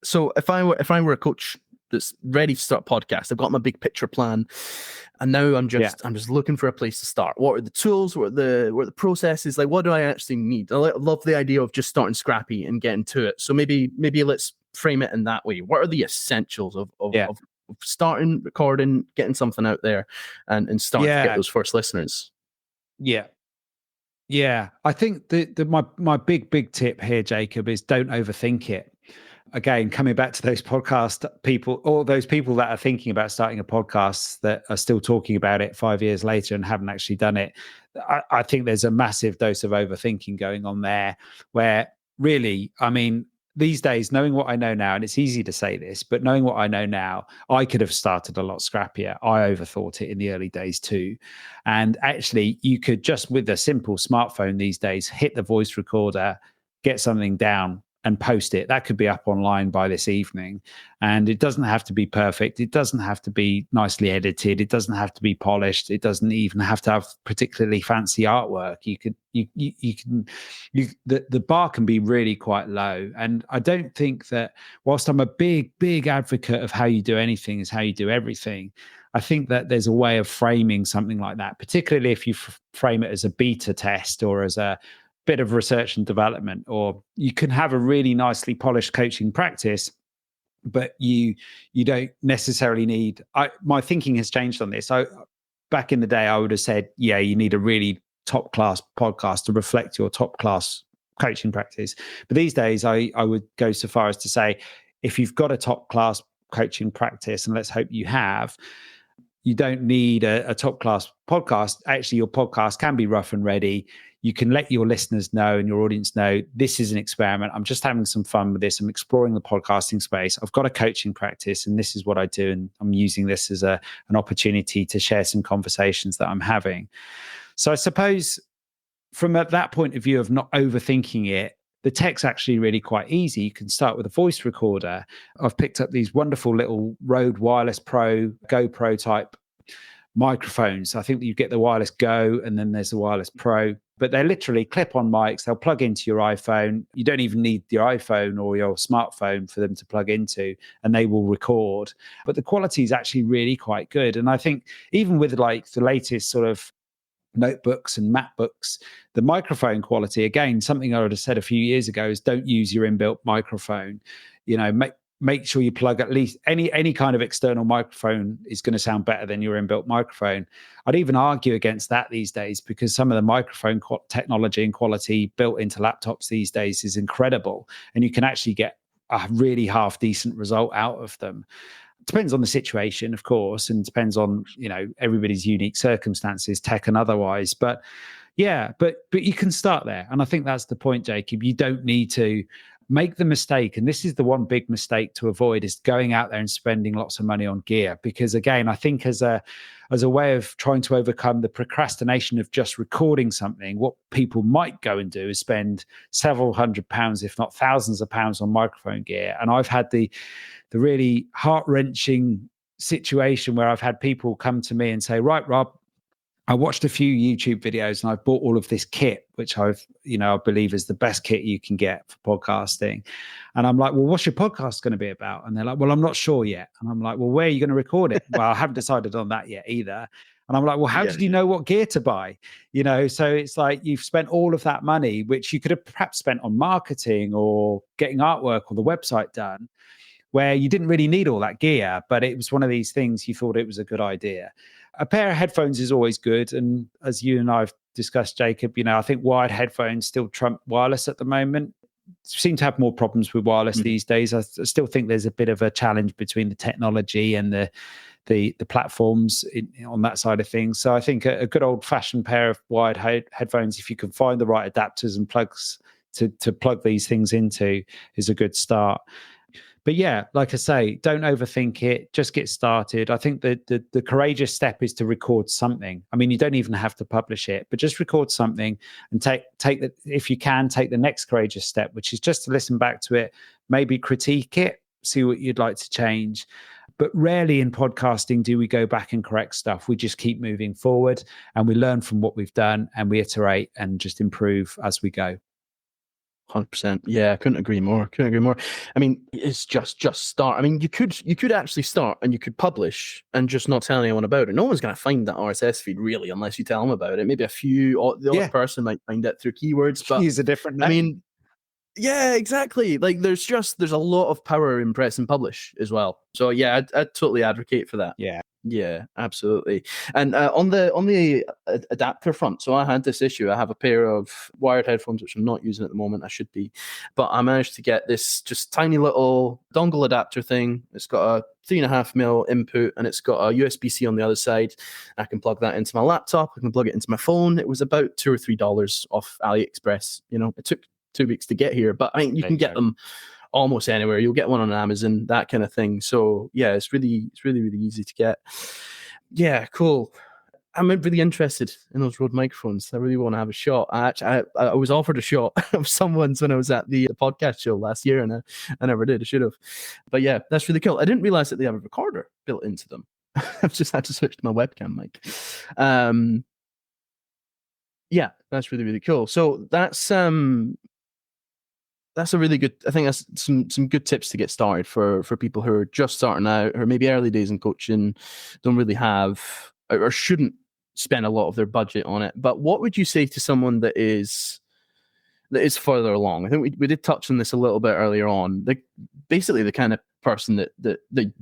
So if I were a coach that's ready to start a podcast, I've got my big picture plan, and now I'm just looking for a place to start. What are the tools? What are the processes? Like, what do I actually need? I love the idea of just starting scrappy and getting to it. So maybe let's frame it in that way. What are the essentials of starting recording, getting something out there, and starting to get those first listeners? Yeah, I think my big tip here, Jacob, is don't overthink it. Again, coming back to those podcast people, or those people that are thinking about starting a podcast that are still talking about it 5 years later and haven't actually done it. I think there's a massive dose of overthinking going on there, where really, I mean, these days, knowing what I know now, and it's easy to say this, but knowing what I know now, I could have started a lot scrappier. I overthought it in the early days too. And actually, you could just with a simple smartphone these days, hit the voice recorder, get something down, and post it. That could be up online by this evening. And it doesn't have to be perfect. It doesn't have to be nicely edited. It doesn't have to be polished. It doesn't even have to have particularly fancy artwork. The bar can be really quite low. And I don't think that, whilst I'm a big advocate of how you do anything is how you do everything, I think that there's a way of framing something like that, particularly if you frame it as a beta test or as a bit of research and development, or you can have a really nicely polished coaching practice, but you don't necessarily need. My thinking has changed on this. Back in the day, I would have said, yeah, you need a really top class podcast to reflect your top class coaching practice. But these days, I would go so far as to say, if you've got a top class coaching practice, and let's hope you have, you don't need a top class podcast. Actually, your podcast can be rough and ready. you can let your listeners know and your audience know, this is an experiment. I'm just having some fun with this. I'm exploring the podcasting space. I've got a coaching practice and this is what I do. And I'm using this as an opportunity to share some conversations that I'm having. So I suppose from that point of view of not overthinking it, the tech's actually really quite easy. You can start with a voice recorder. I've picked up these wonderful little Rode Wireless Pro, GoPro type microphones. I think you get the Wireless Go and then there's the Wireless Pro, but they're literally clip-on mics. They'll plug into your iPhone. You don't even need your iPhone or your smartphone for them to plug into, and they will record. But the quality is actually really quite good. And I think even with like the latest sort of notebooks and MacBooks, the microphone quality, again, something I would have said a few years ago is don't use your inbuilt microphone. Make sure you plug at least any kind of external microphone is going to sound better than your inbuilt microphone. I'd even argue against that these days because some of the microphone technology and quality built into laptops these days is incredible, and you can actually get a really half decent result out of them. Depends on the situation, of course, and depends on, everybody's unique circumstances, tech and otherwise. But yeah, but you can start there. And I think that's the point, Jacob. You don't need to make the mistake. And this is the one big mistake to avoid, is going out there and spending lots of money on gear. Because again, I think as a way of trying to overcome the procrastination of just recording something, what people might go and do is spend several £100s, if not thousands of pounds on microphone gear. And I've had the really heart-wrenching situation where I've had people come to me and say, right, Rob, I watched a few YouTube videos and I've bought all of this kit, which I believe is the best kit you can get for podcasting. And I'm like, well, what's your podcast going to be about? And they're like, well, I'm not sure yet. And I'm like, well, where are you going to record it? Well, I haven't decided on that yet either. And I'm like, well, how did you know what gear to buy? So it's like you've spent all of that money, which you could have perhaps spent on marketing or getting artwork or the website done, where you didn't really need all that gear, but it was one of these things you thought it was a good idea. A pair of headphones is always good. And as you and I have discussed, Jacob, I think wired headphones still trump wireless at the moment. Seem to have more problems with wireless these days. I still think there's a bit of a challenge between the technology and the platforms on that side of things. So I think a good old fashioned pair of wired headphones, if you can find the right adapters and plugs to plug these things into, is a good start. But yeah, like I say, don't overthink it. Just get started. I think the courageous step is to record something. I mean, you don't even have to publish it, but just record something and take if you can, take the next courageous step, which is just to listen back to it, maybe critique it, see what you'd like to change. But rarely in podcasting do we go back and correct stuff. We just keep moving forward and we learn from what we've done and we iterate and just improve as we go. 100%. Yeah, I couldn't agree more. I mean, it's just start. I mean, you could actually start and you could publish and just not tell anyone about it. No one's going to find that RSS feed really unless you tell them about it. Maybe the odd person might find it through keywords, but use a different name. I mean, yeah, exactly. Like there's a lot of power in press and publish as well. So yeah, I'd totally advocate for that. Yeah, absolutely. And on the adapter front, so I had this issue. I have a pair of wired headphones, which I'm not using at the moment. I should be, but I managed to get this just tiny little dongle adapter thing. It's got a 3.5mm input, and it's got a USB-C on the other side. I can plug that into my laptop. I can plug it into my phone. It was about $2 or $3 off AliExpress. It took 2 weeks to get here, but I mean, you can get them almost anywhere. You'll get one on Amazon, that kind of thing. So yeah, it's really easy to get. Yeah, cool. I'm really interested in those Rode microphones. I really want to have a shot. I was offered a shot of someone's when I was at the podcast show last year, and I never did. I should have. But yeah, that's really cool. I didn't realize that they have a recorder built into them. I've just had to switch to my webcam mic. Yeah, that's really cool. So that's a really good, I think that's some good tips to get started for people who are just starting out, or maybe early days in coaching, don't really have or shouldn't spend a lot of their budget on it. But what would you say to someone that is further along? I think we did touch on this a little bit earlier on. Like basically the kind of person that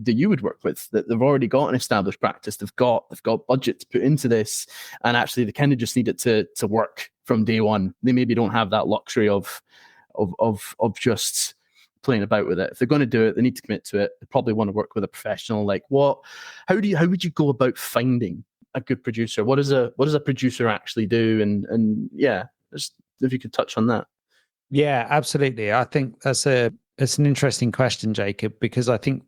you would work with, that they've already got an established practice, they've got budget to put into this, and actually they kind of just need it to work from day one. They maybe don't have that luxury of just playing about with it. If they're going to do it, they need to commit to it. They probably want to work with a professional. Like how would you go about finding a good producer? What does a producer actually do? And yeah, Just if you could touch on that. Yeah, absolutely. I think it's an interesting question, Jacob, because I think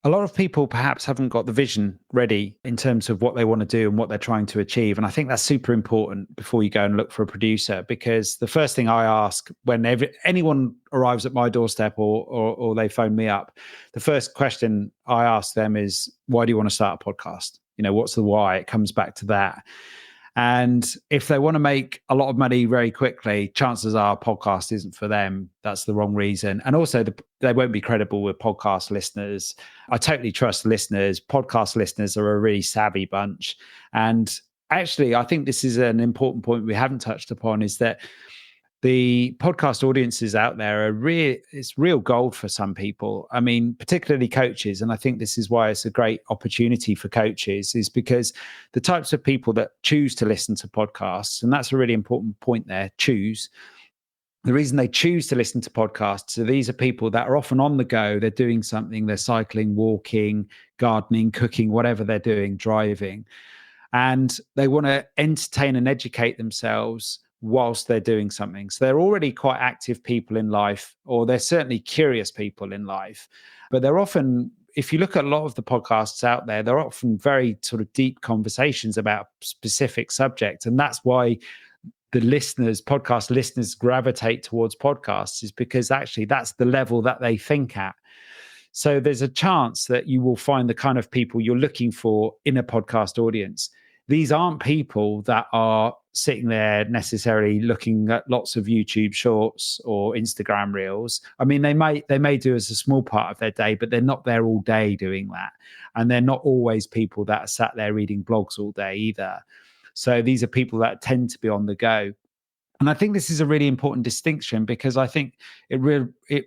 a lot of people perhaps haven't got the vision ready in terms of what they want to do and what they're trying to achieve. And I think that's super important before you go and look for a producer, because the first thing I ask when anyone arrives at my doorstep or they phone me up, the first question I ask them is, why do you want to start a podcast? What's the why? It comes back to that. And if they want to make a lot of money very quickly, chances are podcast isn't for them. That's the wrong reason. And also they won't be credible with podcast listeners. I totally trust listeners. Podcast listeners are a really savvy bunch. And actually, I think this is an important point we haven't touched upon, is that the podcast audiences out there it's real gold for some people. I mean, particularly coaches. And I think this is why it's a great opportunity for coaches, is because the types of people that choose to listen to podcasts, and that's a really important point there, choose. The reason they choose to listen to podcasts, so these are people that are often on the go. They're doing something, they're cycling, walking, gardening, cooking, whatever they're doing, driving. And they want to entertain and educate themselves whilst they're doing something. So they're already quite active people in life, or they're certainly curious people in life. But they're often, if you look at a lot of the podcasts out there, they're often very sort of deep conversations about specific subjects. And that's why the podcast listeners gravitate towards podcasts, is because actually that's the level that they think at. So there's a chance that you will find the kind of people you're looking for in a podcast audience. These aren't people that are sitting there necessarily looking at lots of YouTube shorts or Instagram reels. I mean, they may do as a small part of their day, but they're not there all day doing that. And they're not always people that are sat there reading blogs all day either. So these are people that tend to be on the go. And I think this is a really important distinction, because I think it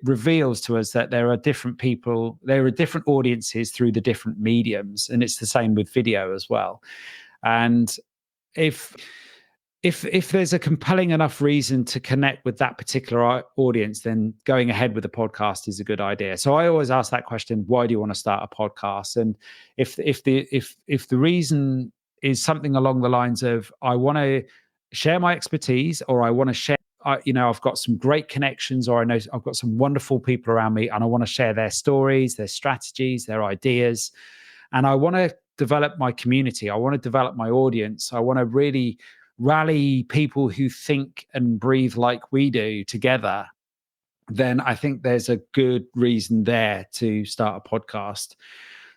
reveals to us that there are different people, there are different audiences through the different mediums. And it's the same with video as well. And if there's a compelling enough reason to connect with that particular audience, then going ahead with a podcast is a good idea. So I always ask that question: why do you want to start a podcast? And if the reason is something along the lines of, I want to share my expertise, or I want to share, I've got some great connections, or I know I've got some wonderful people around me, and I want to share their stories, their strategies, their ideas, and I want to develop my community, I want to develop my audience, I want to really rally people who think and breathe like we do together, then I think there's a good reason there to start a podcast.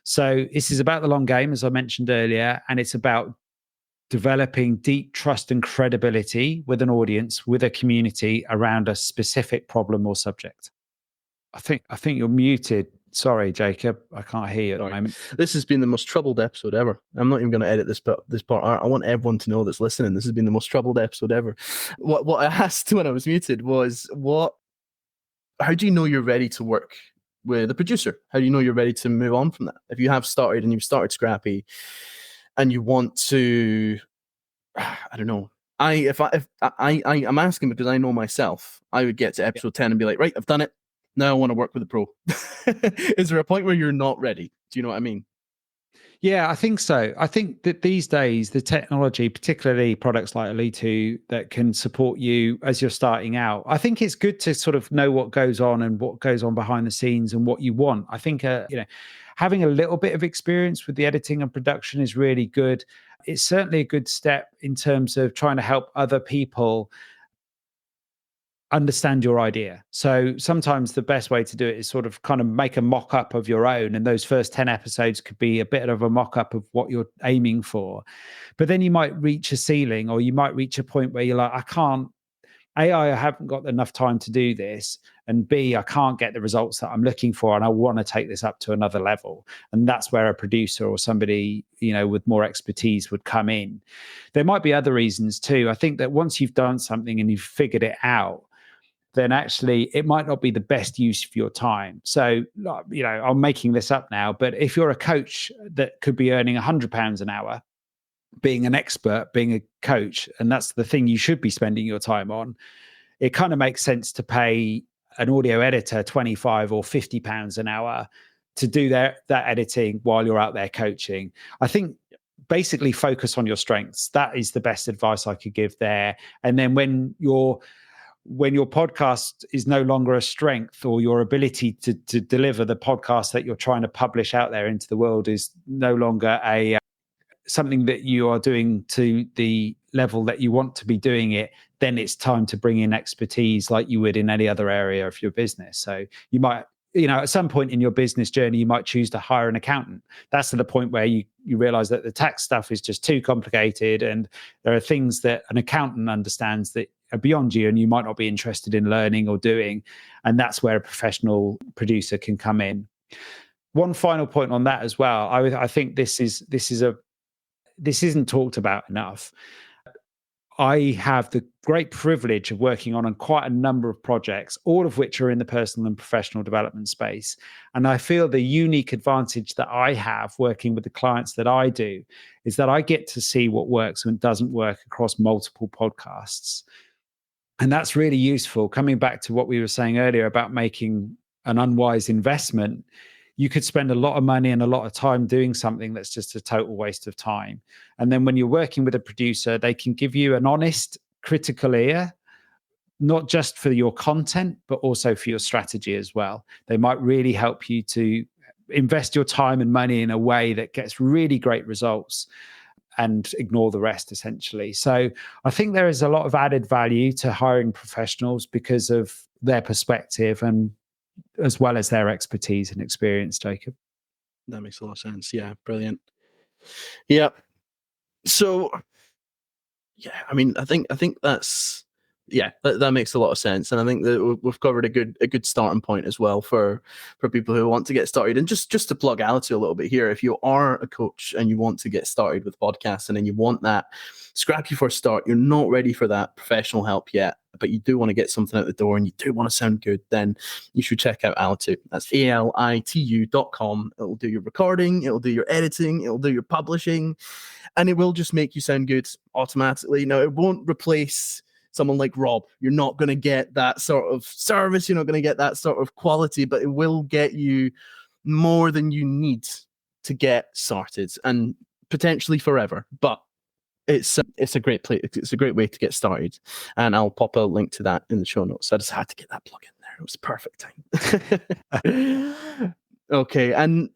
So this is about the long game, as I mentioned earlier, and it's about developing deep trust and credibility with an audience, with a community around a specific problem or subject. I think you're muted. Sorry, Jacob, I can't hear you at the moment. This has been the most troubled episode ever. I'm not even going to edit this part. I want everyone to know that's listening. This has been the most troubled episode ever. What I asked when I was muted was, how do you know you're ready to work with a producer? How do you know you're ready to move on from that? If you have started and you've started Scrappy, and you want to, I don't know. I'm asking because I know myself. I would get to episode 10 and be like, right, I've done it. Now I want to work with a pro. Is there a point where you're not ready? Do you know what I mean? Yeah, I think so. I think that these days, the technology, particularly products like Elite, that can support you as you're starting out, I think it's good to sort of know what goes on and what goes on behind the scenes and what you want. I think, having a little bit of experience with the editing and production is really good. It's certainly a good step in terms of trying to help other people understand your idea. So sometimes the best way to do it is sort of kind of make a mock-up of your own, and those first 10 episodes could be a bit of a mock-up of what you're aiming for. But then you might reach a ceiling, or you might reach a point where you're like, I haven't got enough time to do this, and B, I can't get the results that I'm looking for, and I want to take this up to another level. And that's where a producer or somebody, with more expertise would come in. There might be other reasons too. I think that once you've done something and you've figured it out, then actually it might not be the best use of your time. So, I'm making this up now, but if you're a coach that could be earning £100 an hour, being an expert, being a coach, and that's the thing you should be spending your time on, it kind of makes sense to pay an audio editor £25 or £50 an hour to do that editing while you're out there coaching. I think basically focus on your strengths. That is the best advice I could give there. And then when your podcast is no longer a strength, or your ability to deliver the podcast that you're trying to publish out there into the world is no longer a something that you are doing to the level that you want to be doing it, then it's time to bring in expertise like you would in any other area of your business. So you might, at some point in your business journey, you might choose to hire an accountant. That's to the point where you realize that the tax stuff is just too complicated, and there are things that an accountant understands that are beyond you and you might not be interested in learning or doing. And that's where a professional producer can come in. One final point on that as well. I think this isn't talked about enough. I have the great privilege of working on quite a number of projects, all of which are in the personal and professional development space. And I feel the unique advantage that I have working with the clients that I do is that I get to see what works and doesn't work across multiple podcasts. And that's really useful. Coming back to what we were saying earlier about making an unwise investment, you could spend a lot of money and a lot of time doing something that's just a total waste of time. And then when you're working with a producer, they can give you an honest, critical ear, not just for your content, but also for your strategy as well. They might really help you to invest your time and money in a way that gets really great results and ignore the rest, essentially. So I think there is a lot of added value to hiring professionals because of their perspective and as well as their expertise and experience, Jacob. That makes a lot of sense. Yeah, brilliant. Yeah. So, yeah, I mean, I think that's that makes a lot of sense, and I think that we've covered a good starting point as well for people who want to get started. And just to plug Alitu a little bit here, if you are a coach and you want to get started with podcasting and you want that scrappy first start, you're not ready for that professional help yet, but you do want to get something out the door and you do want to sound good, then you should check out Alitu. That's alitu.com. It'll do your recording, it'll do your editing, it'll do your publishing, and it will just make you sound good automatically. Now, it won't replace someone like Rob. You're not going to get that sort of service, you're not going to get that sort of quality, but it will get you more than you need to get started, and potentially forever. But it's a great place. It's a great way to get started, and I'll pop a link to that in the show notes. I just had to get that plug in there. It was perfect time. Okay, and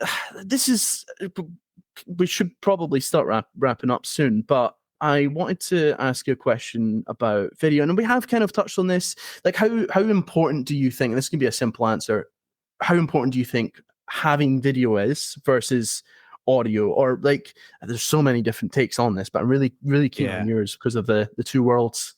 we should probably start wrapping up soon, but I wanted to ask you a question about video, and we have kind of touched on this. Like, how important do you think, and this can be a simple answer, how important do you think having video is versus audio? Or, like, there's so many different takes on this, but I'm really, really keen on yours because of the two worlds.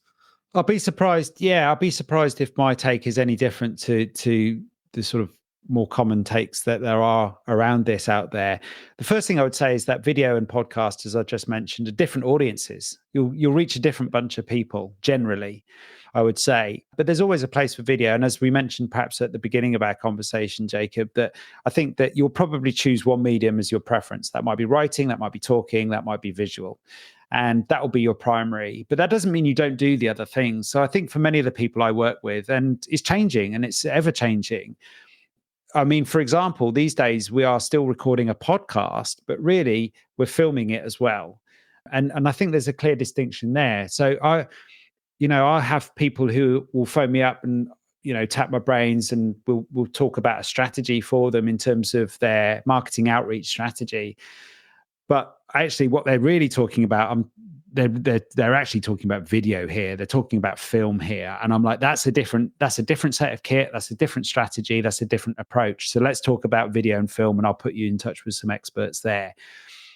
I'll be surprised. Yeah, I'll be surprised if my take is any different to the sort of more common takes that there are around this out there. The first thing I would say is that video and podcast, as I just mentioned, are different audiences. You'll reach a different bunch of people generally, I would say. But there's always a place for video. And as we mentioned perhaps at the beginning of our conversation, Jacob, that I think that you'll probably choose one medium as your preference. That might be writing, that might be talking, that might be visual. And that will be your primary. But that doesn't mean you don't do the other things. So I think for many of the people I work with, and it's changing and it's ever changing. I mean, for example, these days we are still recording a podcast, but really we're filming it as well. And I think there's a clear distinction there. So I have people who will phone me up and, tap my brains, and we'll talk about a strategy for them in terms of their marketing outreach strategy. But actually what they're really talking about, they're actually talking about video here. They're talking about film here. And I'm like, that's a different set of kit. That's a different strategy. That's a different approach. So let's talk about video and film, and I'll put you in touch with some experts there.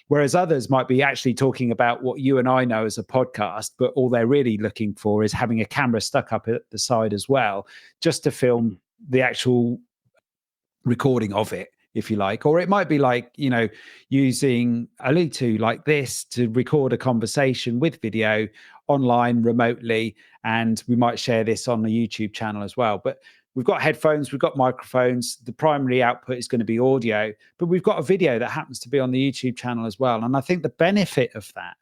Whereas others might be actually talking about what you and I know as a podcast, but all they're really looking for is having a camera stuck up at the side as well, just to film the actual recording of it, if you like. Or it might be like, using Alitu like this to record a conversation with video online remotely, and we might share this on the YouTube channel as well. But we've got headphones, we've got microphones, the primary output is going to be audio, but we've got a video that happens to be on the YouTube channel as well. And I think the benefit of that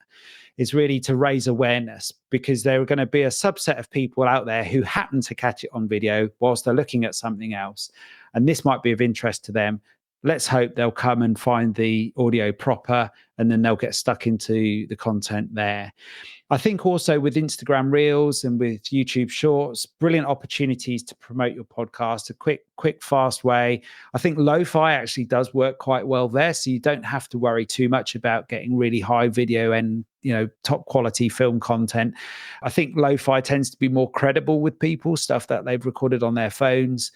is really to raise awareness, because there are going to be a subset of people out there who happen to catch it on video whilst they're looking at something else. And this might be of interest to them. Let's hope they'll come and find the audio proper and then they'll get stuck into the content there. I think also with Instagram Reels and with YouTube Shorts, brilliant opportunities to promote your podcast, a quick, fast way. I think lo-fi actually does work quite well there, so you don't have to worry too much about getting really high video and top quality film content. I think lo-fi tends to be more credible with people, stuff that they've recorded on their phones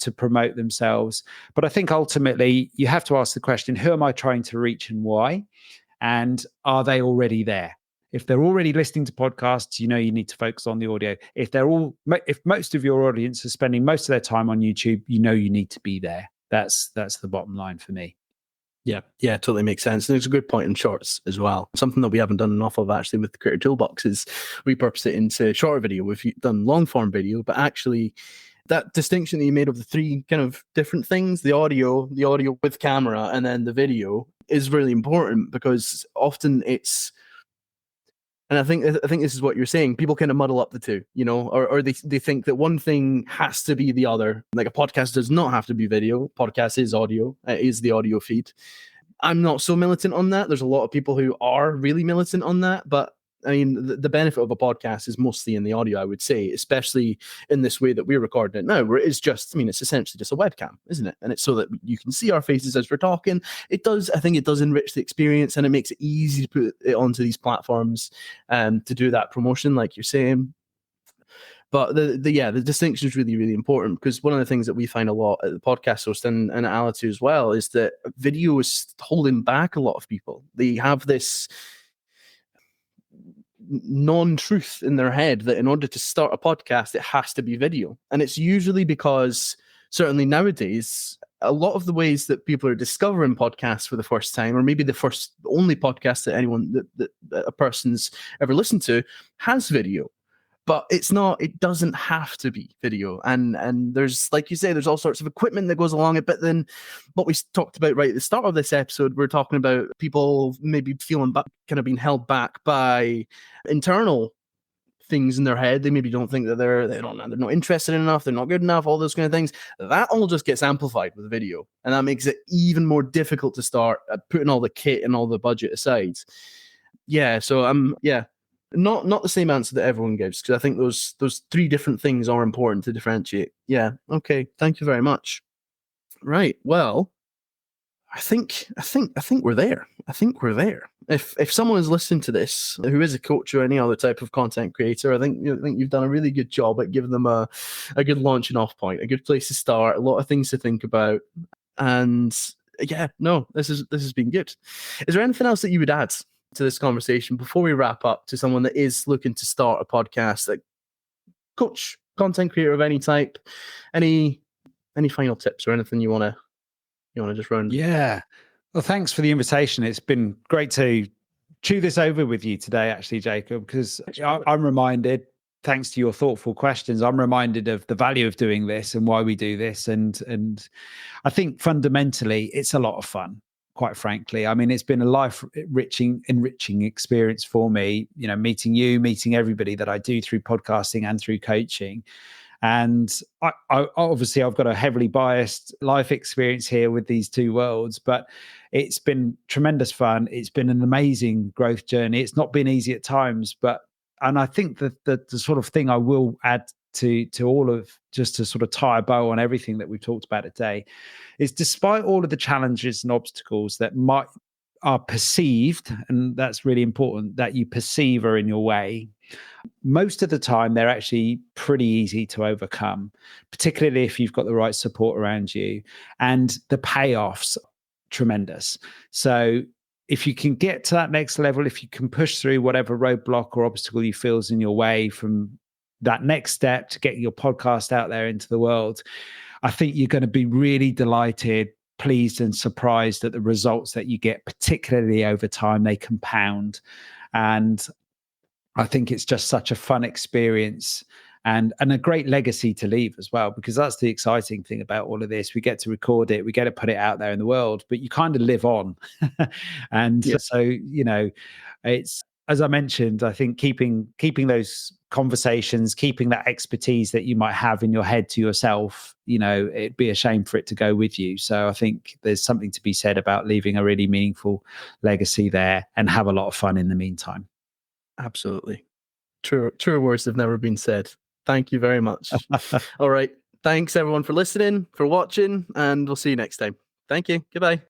to promote themselves. But I think ultimately you have to ask the question, who am I trying to reach and why? And are they already there? If they're already listening to podcasts, you need to focus on the audio. If most of your audience is spending most of their time on YouTube, you need to be there. That's the bottom line for me. Yeah, totally makes sense. And it's a good point in shorts as well. Something that we haven't done enough of actually with the Creator Toolbox is repurpose it into short video. We've done long form video, but actually that distinction that you made of the three kind of different things, the audio with camera, and then the video is really important, because often it's, and I think this is what you're saying. People kind of muddle up the two, or they think that one thing has to be the other. Like a podcast does not have to be video. Podcast is audio. It is the audio feed. I'm not so militant on that. There's a lot of people who are really militant on that, but I mean, the benefit of a podcast is mostly in the audio, I would say, especially in this way that we're recording it now, where it's just, it's essentially just a webcam, isn't it? And it's so that you can see our faces as we're talking. I think it does enrich the experience, and it makes it easy to put it onto these platforms to do that promotion, like you're saying. But the distinction is really, really important, because one of the things that we find a lot at the podcast host and at Alitu as well is that video is holding back a lot of people. They have this non-truth in their head that in order to start a podcast, it has to be video. And it's usually because, certainly nowadays, a lot of the ways that people are discovering podcasts for the first time, or maybe the only podcast that that a person's ever listened to, has video. But it doesn't have to be video. And there's, like you say, there's all sorts of equipment that goes along it. But then what we talked about right at the start of this episode, we're talking about people maybe feeling kind of being held back by internal things in their head. They maybe don't think that they're not interested enough, they're not good enough, all those kind of things. That all just gets amplified with video. And that makes it even more difficult to start putting all the kit and all the budget aside. Yeah, so Not the same answer that everyone gives, because I think those three different things are important to differentiate. Yeah. Okay. Thank you very much. Right. Well, I think we're there. I think we're there. If someone is listening to this who is a coach or any other type of content creator, I think you've done a really good job at giving them a good launching off point, a good place to start, a lot of things to think about, and yeah, no, this has been good. Is there anything else that you would add to this conversation before we wrap up, to someone that is looking to start a podcast, like coach, content creator of any type? Any final tips or anything you want to just run? Yeah. Well, thanks for the invitation. It's been great to chew this over with you today, actually, Jacob, because I'm reminded, thanks to your thoughtful questions, I'm reminded of the value of doing this and why we do this. And I think fundamentally it's a lot of fun. Quite frankly, I mean, it's been a enriching experience for me, meeting you, meeting everybody that I do through podcasting and through coaching. And I obviously I've got a heavily biased life experience here with these two worlds, but it's been tremendous fun. It's been an amazing growth journey. It's not been easy at times, and I think that the sort of thing I will add to all of, just to sort of tie a bow on everything that we've talked about today, is despite all of the challenges and obstacles that are perceived, and that's really important, that you perceive are in your way, most of the time they're actually pretty easy to overcome, particularly if you've got the right support around you, and the payoffs tremendous. So if you can get to that next level, if you can push through whatever roadblock or obstacle you feel is in your way from that next step to getting your podcast out there into the world, I think you're going to be really delighted, pleased, and surprised at the results that you get, particularly over time. They compound. And I think it's just such a fun experience and a great legacy to leave as well, because that's the exciting thing about all of this. We get to record it, we get to put it out there in the world, but you kind of live on. And so, it's as I mentioned, I think keeping those conversations, keeping that expertise that you might have in your head to yourself, it'd be a shame for it to go with you. So I think there's something to be said about leaving a really meaningful legacy there, and have a lot of fun in the meantime. Absolutely. Truer words have never been said. Thank you very much. All right. Thanks everyone for listening, for watching, and we'll see you next time. Thank you. Goodbye.